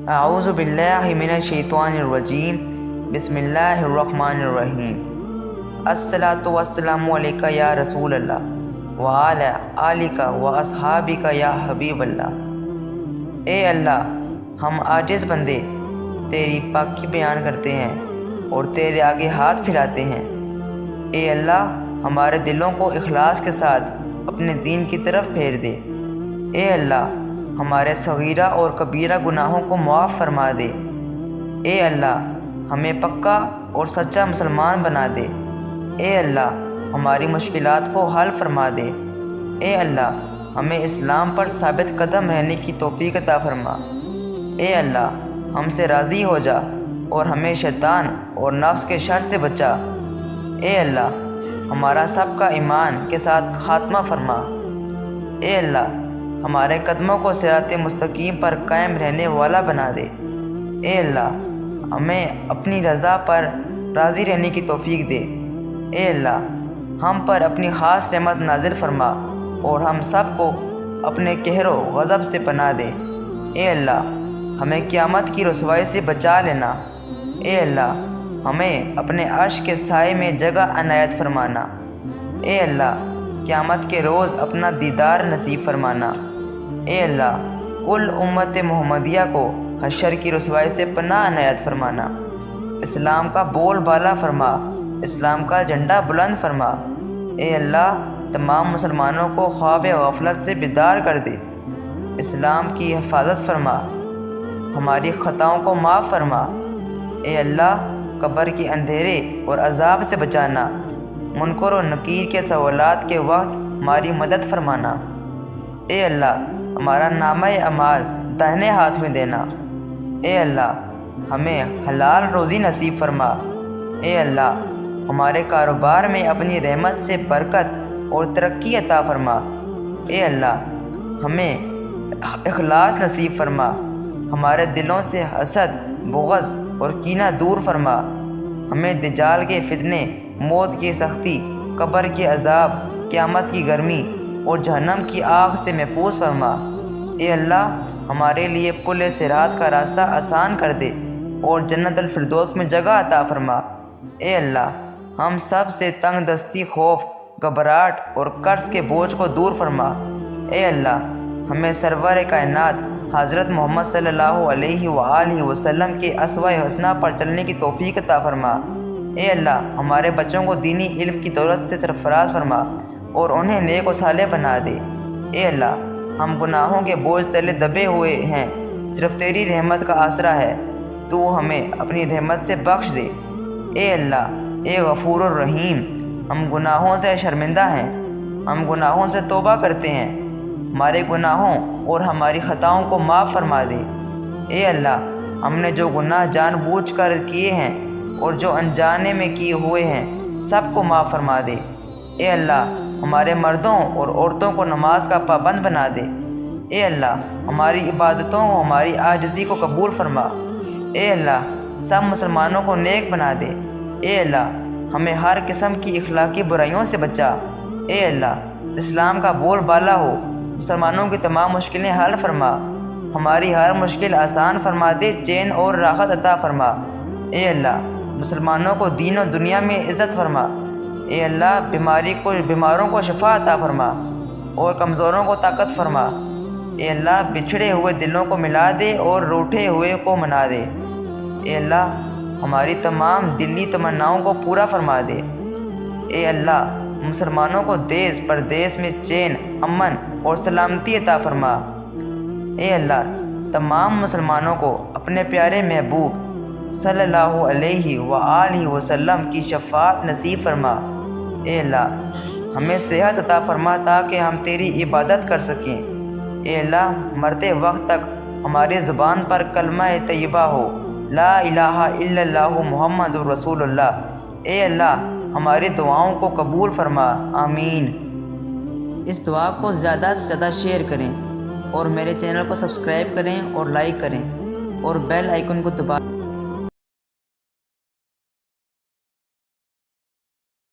اعوذ باللہ من الشیطان الرجیم بسم اللہ الرحمن الرحیم الصلاۃ والسلام علیکہ یا رسول اللہ وعلی آلک و اصحابک یا حبیب اللہ۔ اے اللہ، ہم عاجز بندے تیری پاکی بیان کرتے ہیں اور تیرے آگے ہاتھ پھیلاتے ہیں۔ اے اللہ، ہمارے دلوں کو اخلاص کے ساتھ اپنے دین کی طرف پھیر دے۔ اے اللہ، ہمارے صغیرہ اور کبیرہ گناہوں کو معاف فرما دے۔ اے اللہ، ہمیں پکا اور سچا مسلمان بنا دے۔ اے اللہ، ہماری مشکلات کو حل فرما دے۔ اے اللہ، ہمیں اسلام پر ثابت قدم رہنے کی توفیق عطا فرما۔ اے اللہ، ہم سے راضی ہو جا اور ہمیں شیطان اور نفس کے شر سے بچا۔ اے اللہ، ہمارا سب کا ایمان کے ساتھ خاتمہ فرما۔ اے اللہ، ہمارے قدموں کو صراط مستقیم پر قائم رہنے والا بنا دے۔ اے اللہ، ہمیں اپنی رضا پر راضی رہنے کی توفیق دے۔ اے اللہ، ہم پر اپنی خاص رحمت نازل فرما اور ہم سب کو اپنے قہر و غضب سے پناہ دے۔ اے اللہ، ہمیں قیامت کی رسوائی سے بچا لینا۔ اے اللہ، ہمیں اپنے عرش کے سائے میں جگہ عنایت فرمانا۔ اے اللہ، قیامت کے روز اپنا دیدار نصیب فرمانا۔ اے اللہ، کل امت محمدیہ کو حشر کی رسوائی سے پناہ عنایت فرمانا۔ اسلام کا بول بالا فرما، اسلام کا جھنڈا بلند فرما۔ اے اللہ، تمام مسلمانوں کو خواب غفلت سے بیدار کر دے۔ اسلام کی حفاظت فرما، ہماری خطاؤں کو معاف فرما۔ اے اللہ، قبر کے اندھیرے اور عذاب سے بچانا، منکر و نکیر کے سوالات کے وقت ہماری مدد فرمانا۔ اے اللہ، ہمارا نامہ اعمال داہنے ہاتھ میں دینا۔ اے اللہ، ہمیں حلال روزی نصیب فرما۔ اے اللہ، ہمارے کاروبار میں اپنی رحمت سے برکت اور ترقی عطا فرما۔ اے اللہ، ہمیں اخلاص نصیب فرما، ہمارے دلوں سے حسد، بغض اور کینہ دور فرما۔ ہمیں دجال کے فتنے، موت کی سختی، قبر کے عذاب، قیامت کی گرمی اور جہنم کی آگ سے محفوظ فرما۔ اے اللہ، ہمارے لیے پل صراط کا راستہ آسان کر دے اور جنت الفردوس میں جگہ عطا فرما۔ اے اللہ، ہم سب سے تنگ دستی، خوف، گھبراہٹ اور قرض کے بوجھ کو دور فرما۔ اے اللہ، ہمیں سرور کائنات حضرت محمد صلی اللہ علیہ وآلہ وسلم کے اسوہ حسنہ پر چلنے کی توفیق عطا فرما۔ اے اللہ، ہمارے بچوں کو دینی علم کی دولت سے سرفراز فرما اور انہیں نیک و صالح بنا دے۔ اے اللہ، ہم گناہوں کے بوجھ تلے دبے ہوئے ہیں، صرف تیری رحمت کا آسرا ہے، تو ہمیں اپنی رحمت سے بخش دے۔ اے اللہ، اے غفور الرحیم، ہم گناہوں سے شرمندہ ہیں، ہم گناہوں سے توبہ کرتے ہیں، ہمارے گناہوں اور ہماری خطاؤں کو معاف فرما دے۔ اے اللہ، ہم نے جو گناہ جان بوجھ کر کیے ہیں اور جو انجانے میں کیے ہوئے ہیں، سب کو معاف فرما دے۔ اے اللہ، ہمارے مردوں اور عورتوں کو نماز کا پابند بنا دے۔ اے اللہ، ہماری عبادتوں اور ہماری عاجزی کو قبول فرما۔ اے اللہ، سب مسلمانوں کو نیک بنا دے۔ اے اللہ، ہمیں ہر قسم کی اخلاقی برائیوں سے بچا۔ اے اللہ، اسلام کا بول بالا ہو، مسلمانوں کی تمام مشکلیں حل فرما، ہماری ہر مشکل آسان فرما دے، چین اور راحت عطا فرما۔ اے اللہ، مسلمانوں کو دین و دنیا میں عزت فرما۔ اے اللہ، بیماروں کو شفا عطا فرما اور کمزوروں کو طاقت فرما۔ اے اللہ، بچھڑے ہوئے دلوں کو ملا دے اور روٹھے ہوئے کو منا دے۔ اے اللہ، ہماری تمام دلی تمناؤں کو پورا فرما دے۔ اے اللہ، مسلمانوں کو دیس پردیس میں چین، امن اور سلامتی عطا فرما۔ اے اللہ، تمام مسلمانوں کو اپنے پیارے محبوب صلی اللہ علیہ وآلہ وسلم کی شفاعت نصیب فرما۔ اے اللہ، ہمیں صحت عطا فرما تاکہ ہم تیری عبادت کر سکیں۔ اے اللہ، مرتے وقت تک ہماری زبان پر کلمہ طیبہ ہو، لا الہ الا اللہ محمد رسول اللہ۔ اے اللہ، ہماری دعاؤں کو قبول فرما، آمین۔ اس دعا کو زیادہ سے زیادہ شیئر کریں اور میرے چینل کو سبسکرائب کریں اور لائک کریں اور بیل آئیکن کو دبا